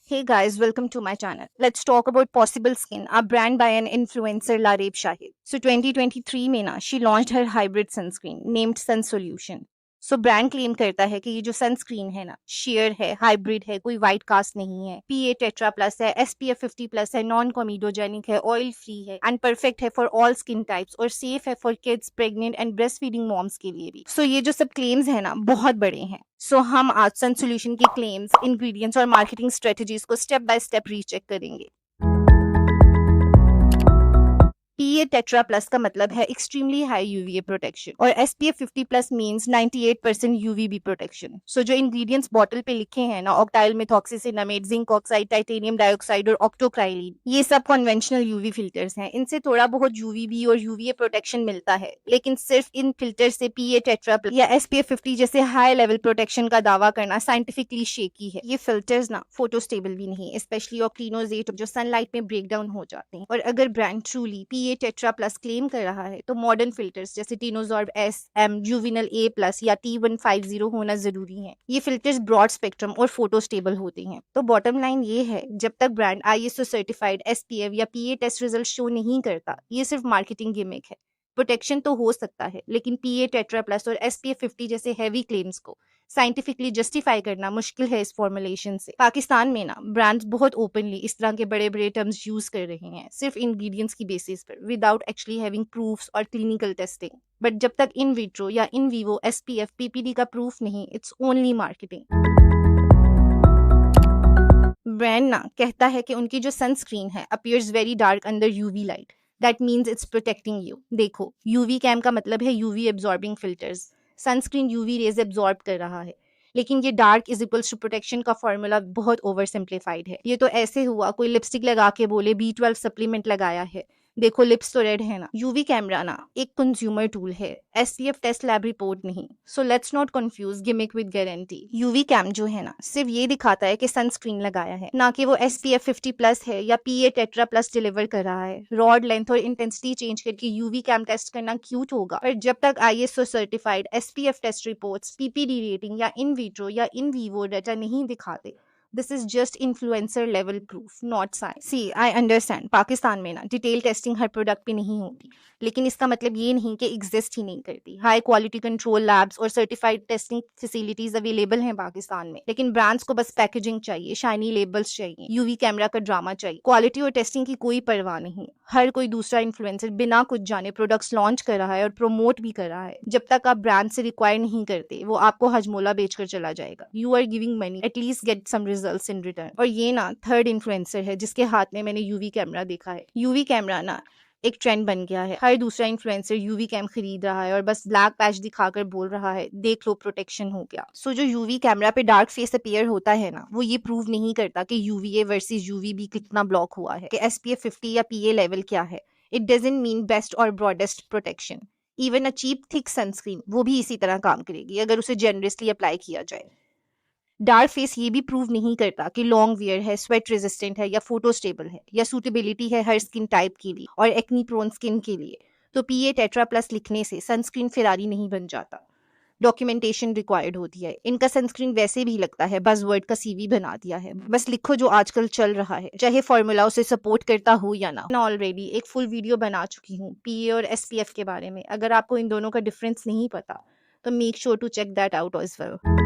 Hey guys, welcome to my channel. Let's talk about Possible Skin, a brand by an influencer Lareb Shahid. So 2023 में ना she launched her hybrid sunscreen named Sun Solution. So brand claim करता है कि ये जो sunscreen है ना share है, हाइब्रिड है, कोई वाइट कास्ट नहीं है, PA टेट्रा प्लस है, SPF 50 प्लस है, नॉन कॉमिडोजेनिक है, ऑयल फ्री है एंड परफेक्ट है फॉर ऑल स्किन टाइप्स और सेफ है for kids, pregnant and breastfeeding moms के लिए भी. सो ये जो सब क्लेम्स है ना बहुत बड़े हैं. सो हम आज सन सोल्यूशन के क्लेम्स, इंग्रेडिएंट्स और मार्केटिंग स्ट्रेटजीज को स्टेप बाय स्टेप रीचेक करेंगे. PA टेट्रा प्लस का मतलब है एक्सट्रीमली हाई UVA प्रोटेक्शन और SPF 50 plus means 98% UVB protection. So जो इंग्रेडिएंट्स बॉटल पे लिखे हैं ना, octyl methoxycinnamate, zinc oxide, titanium dioxide और ऑक्टोक्राइलिन, ये सब कन्वेंशनल UV फिल्टर्स हैं. इनसे थोड़ा बहुत UVB और UVA प्रोटेक्शन मिलता है, लेकिन सिर्फ इन फिल्टर से PA टेट्रा प्लस या SPF 50 जैसे हाई लेवल प्रोटेक्शन का दावा करना साइंटिफिकली शेकी है. ये फिल्टर्स ना फोटो स्टेबल भी नहीं, स्पेशली ऑक्लिनोजेट जो सनलाइट में ब्रेक डाउन हो जाते हैं. और अगर brand truly PA tetra plus claim कर रहा है तो मॉडर्न फिल्टर्स जैसे टीनोजॉर्ब SM, जुविनल A प्लस या T150 होना जरूरी है. ये फिल्टर्स ब्रॉड स्पेक्ट्रम और फोटो स्टेबल होते हैं. तो बॉटम लाइन ये है, जब तक ब्रांड ISO सर्टिफाइड SPF या PA टेस्ट रिजल्ट शो नहीं करता, ये सिर्फ मार्केटिंग गिमिक है. प्रोटेक्शन तो हो सकता है, लेकिन PA टेट्रा प्लस और SPF 50 जैसे हैवी क्लेम्स को साइंटिफिकली जस्टिफाई करना मुश्किल है इस फॉर्मुलेशन से. पाकिस्तान में ना ब्रांड्स बहुत ओपनली इस तरह के बड़े बड़े टर्म्स यूज कर रहे हैं सिर्फ इंग्रेडिएंट्स की बेसिस पर, विदाउट एक्चुअली हैविंग प्रूफ्स और क्लिनिकल टेस्टिंग. बट जब तक इन विट्रो या इन वीवो SPF PPD का प्रूफ नहीं, इट्स ओनली मार्केटिंग. ब्रांड ना कहता है कि उनकी जो सनस्क्रीन है appears very dark under UV light. That means it's protecting you. देखो, UV कैम का मतलब है UV absorbing filters. Sunscreen UV rays absorb कर रहा है, लेकिन ये dark is equals to protection का फॉर्मूला बहुत ओवर सिंप्लीफाइड है. ये तो ऐसे हुआ कोई लिपस्टिक लगा के बोले B12 सप्लीमेंट लगाया है. देखो लिप्स तो रेड है ना. UV कैमरा ना एक कंज्यूमर टूल है, SPF टेस्ट लैब रिपोर्ट नहीं. So let's not confuse gimmick with guarantee. UV cam जो है ना सिर्फ ये दिखाता है कि सनस्क्रीन लगाया है, ना कि वो SPF 50 प्लस है या PA टेट्रा प्लस डिलीवर कर रहा है. रॉड लेंथ और इंटेंसिटी चेंज करके UV कैम टेस्ट करना क्यूट होगा, पर जब तक ISO certified SPF test reports, PPD rating या इन विट्रो या इन वीवो डाटा नहीं दिखाते, this is just influencer level proof, not science. See I understand Pakistan में ना डिटेल टेस्टिंग हर प्रोडक्ट पे नहीं होती, लेकिन इसका मतलब ये नहीं कि एग्जिस्ट ही नहीं करती. हाई क्वालिटी कंट्रोल लैब्स और सर्टिफाइड टेस्टिंग फैसिलिटीज अवेलेबल हैं पाकिस्तान में, लेकिन ब्रांड्स को बस पैकेजिंग चाहिए, शाइनी लेबल्स चाहिए, UV कैमरा का ड्रामा चाहिए. क्वालिटी और टेस्टिंग की कोई परवाह नहीं. हर कोई दूसरा इन्फ्लुएंसर बिना कुछ जाने प्रोडक्ट्स लॉन्च कर रहा है और प्रमोट भी कर रहा है. जब तक आप ब्रांड से रिक्वायर नहीं करते, वो आपको हजमोला बेचकर चला जाएगा. You are giving money, at least get some results in return. और ये ना थर्ड इन्फ्लुएंसर है जिसके हाथ में मैंने UV कैमरा देखा है. UV कैमरा ना एक ट्रेंड बन गया है. हर दूसरा इन्फ्लुएंसर UV कैम खरीद रहा है और बस ब्लैक पैच दिखाकर बोल रहा है देख लो प्रोटेक्शन हो गया. सो जो UV कैमरा पे डार्क फेस अपीयर होता है ना, वो ये प्रूव नहीं करता कि UVA वर्सेस UVB कितना ब्लॉक हुआ है, कि SPF 50 या PA लेवल क्या है. इट डजंट मीन बेस्ट और broadest protection. Even a cheap thick sunscreen वो भी इसी तरह काम करेगी अगर उसे जेनरसली अप्लाई किया जाए. डार्क फेस ये भी प्रूव नहीं करता कि लॉन्ग वियर है, स्वेट रेजिस्टेंट है या फोटो स्टेबल है, या सूटेबिलिटी है हर स्किन टाइप के लिए और एक्नी प्रोन स्किन के लिए. तो PA टेट्रा प्लस लिखने से सनस्क्रीन फेरारी नहीं बन जाता. डॉक्यूमेंटेशन रिक्वायर्ड होती है. इनका सनस्क्रीन वैसे भी लगता है बज़वर्ड का CV बना दिया है. बस लिखो जो आजकल चल रहा है, चाहे फॉर्मूला उसे सपोर्ट करता हो या ना. मैं ऑलरेडी एक फुल वीडियो बना चुकी हूँ PA और SPF के बारे में. अगर आपको इन दोनों का डिफरेंस नहीं पता तो make sure to check that out as well.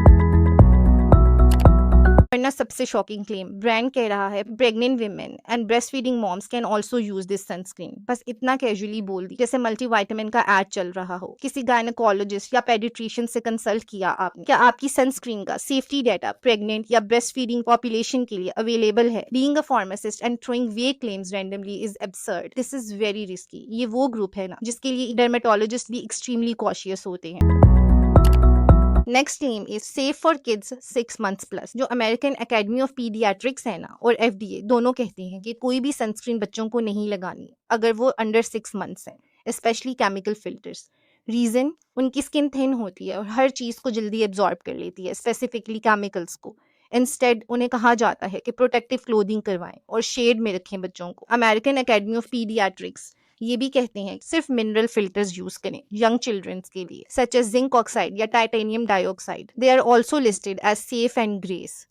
वरना सबसे शॉकिंग क्लेम, ब्रांड कह रहा है pregnant women and breastfeeding moms can also use this sunscreen. बस इतना कैजुअली बोल दी जैसे मल्टीविटामिन का एड चल रहा हो. किसी गायनेकोलॉजिस्ट या पेडिट्रिशियन से कंसल्ट किया आपने? क्या आपकी सनस्क्रीन का सेफ्टी डाटा प्रेग्नेंट या ब्रेस्ट फीडिंग पॉपुलेशन के लिए अवेलेबल है? Being a pharmacist and throwing way claims randomly is absurd. This is very risky. ये वो ग्रुप है ना जिसके लिए डर्मेटोलॉजिस्ट भी एक्सट्रीमली कॉशियस होते हैं. Next claim is safe for kids 6 months plus. जो अमेरिकन एकेडमी ऑफ पीडियाट्रिक्स है ना और FDA दोनों कहते हैं कि कोई भी सनस्क्रीन बच्चों को नहीं लगानी अगर वो अंडर 6 months है, स्पेशली केमिकल फिल्टर्स. रीजन, उनकी स्किन थिन होती है और हर चीज को जल्दी एब्जॉर्ब कर लेती है, स्पेसिफिकली केमिकल्स को. इंस्टेड उन्हें कहा जाता है कि प्रोटेक्टिव क्लोथिंग करवाएं और शेड में रखें बच्चों को. अमेरिकन एकेडमी ऑफ पीडियाट्रिक्स ये भी कहते हैं सिर्फ मिनरल फिल्टर्स यूज करें यंग चिल्ड्रंस के लिए, सच एज जिंक ऑक्साइड या titanium dioxide. They are also listed as safe and GRAS.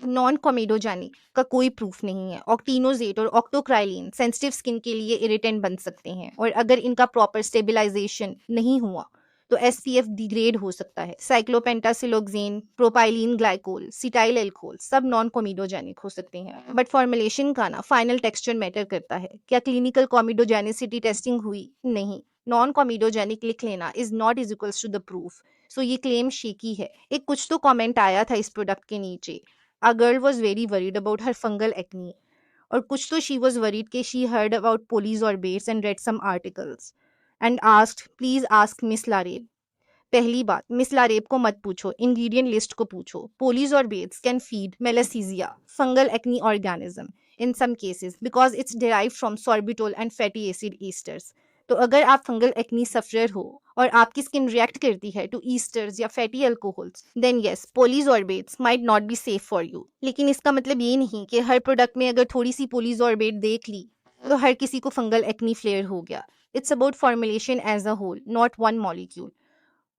Non comedogenic का कोई प्रूफ नहीं है। ऑक्टिनोजेट और ऑक्टोक्राइलिन सेंसिटिव स्किन के लिए इरिटेंट बन सकते हैं, और अगर इनका प्रॉपर स्टेबिलाईजेशन नहीं हुआ तो SPF डिग्रेड हो सकता है। साइक्लोपेंटासिलोक्सेन, प्रोपाइलीन ग्लाइकोल, सिटाइल एल्कोहल सब नॉन कॉमेडोजेनिक हो सकते हैं, बट फॉर्मुलेशन का ना फाइनल टेक्सचर मैटर करता है। क्या क्लिनिकल कॉमेडोजेनिसिटी टेस्टिंग हुई? नहीं। नॉन कॉमेडोजेनिक लिख लेना is not is equals to the proof. So ये क्लेम शेकी है। एक कुछ तो कमेंट आया था इस प्रोडक्ट के नीचे, a girl was very worried about her fungal acne, और कुछ तो शी वॉज वरीड कि she heard about polysorbates and read some articles and asked please ask miss Lareb. पहली बात, मिस लारेब को मत पूछो, इंग्रेडिएंट लिस्ट को पूछो। Polysorbates can feed malassezia, fungal acne organism in some cases because it's derived from sorbitol and fatty acid esters. तो अगर आप फंगल एक्नी सफरर हो और आपकी स्किन रिएक्ट करती है टू ईस्टर्स या fatty alcohols, then yes polysorbates might not be safe for you. लेकिन इसका मतलब ये नहीं कि हर प्रोडक्ट में अगर थोड़ी सी पोलीजॉर्बेट देख ली तो हर किसी को फंगल एक्नी फ्लेयर हो गया। It's about formulation as a whole, not one molecule.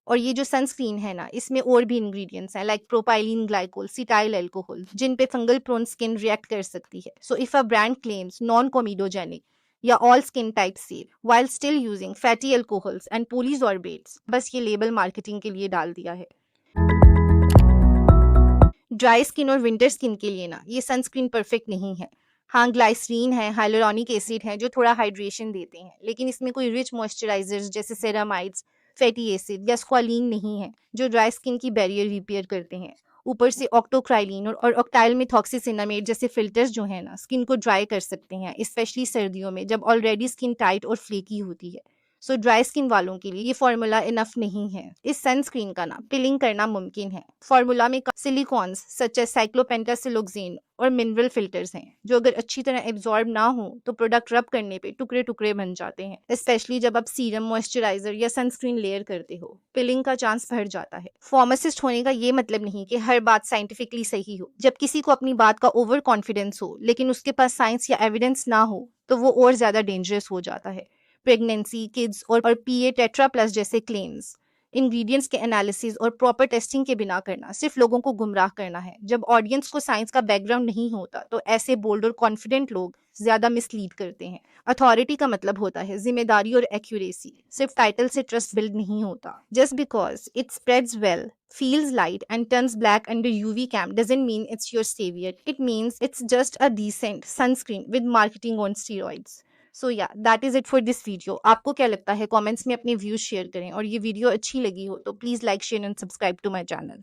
और ये जो सनस्क्रीन है ना, इसमें और भी इंग्रेडिएंट्स हैं like propylene glycol, cetyl alcohol, जिन पे फंगल प्रोन स्किन रिएक्ट कर सकती है। So if a brand claims non comedogenic या all skin type safe while still using fatty alcohols and polysorbates, बस ये लेबल मार्केटिंग के लिए डाल दिया है। ड्राई स्किन और विंटर स्किन के लिए ना ये सनस्क्रीन परफेक्ट नहीं है। हाँ, ग्लाइसरीन है, हाइलुरोनिक एसिड है जो थोड़ा हाइड्रेशन देते हैं, लेकिन इसमें कोई रिच मॉइस्चराइजर्स जैसे सेरामाइड्स, फैटी एसिड या स्क्वालिन नहीं है जो ड्राई स्किन की बैरियर रिपेयर करते हैं। ऊपर से ऑक्टोक्राइलिन और ऑक्टाइल मिथॉक्सीसिनामेड जैसे फिल्टर्स जो है ना, स्किन को ड्राई कर सकते हैं, स्पेशली सर्दियों में जब ऑलरेडी स्किन टाइट और फ्लेकी होती है। सो ड्राई स्किन वालों के लिए ये फॉर्मूला इनफ नहीं है। इस सनस्क्रीन का ना पिलिंग करना मुमकिन है। फॉर्मूला में सिलिकॉन्स सच एज साइक्लोपेंटासिलोक्सेन और मिनरल फिल्टर्स हैं जो अगर अच्छी तरह एब्जॉर्ब ना हो तो प्रोडक्ट रब करने पे टुकड़े टुकड़े बन जाते हैं, स्पेशली जब आप सीरम, मॉइस्चराइजर या सनस्क्रीन लेयर करते हो। पिलिंग का चांस बढ़ जाता है। फार्मासिस्ट होने का ये मतलब नहीं कि हर बात साइंटिफिकली सही हो। जब किसी को अपनी बात का ओवर कॉन्फिडेंस हो लेकिन उसके पास साइंस या एविडेंस ना हो तो वो और ज्यादा डेंजरस हो जाता है। प्रेगनेंसी, किड्स और PA टेट्रा प्लस जैसे क्लेम्स इंग्रेडिएंट्स के एनालिसिस और प्रॉपर टेस्टिंग के बिना करना सिर्फ लोगों को गुमराह करना है। जब ऑडियंस को साइंस का बैकग्राउंड नहीं होता तो ऐसे बोल्ड और कॉन्फिडेंट लोग ज्यादा मिसलीड करते हैं। अथॉरिटी का मतलब होता है जिम्मेदारी और एक्यूरेसी, सिर्फ टाइटल से ट्रस्ट बिल्ड नहीं होता। Just because it spreads well, feels light and turns black under UV cam doesn't mean it's your savior. It means it's just a decent sunscreen with marketing on steroids. So yeah, that is it for this video. आपको क्या लगता है? Comments में अपने views share करें, और ये video अच्छी लगी हो तो please like, share and subscribe to my channel.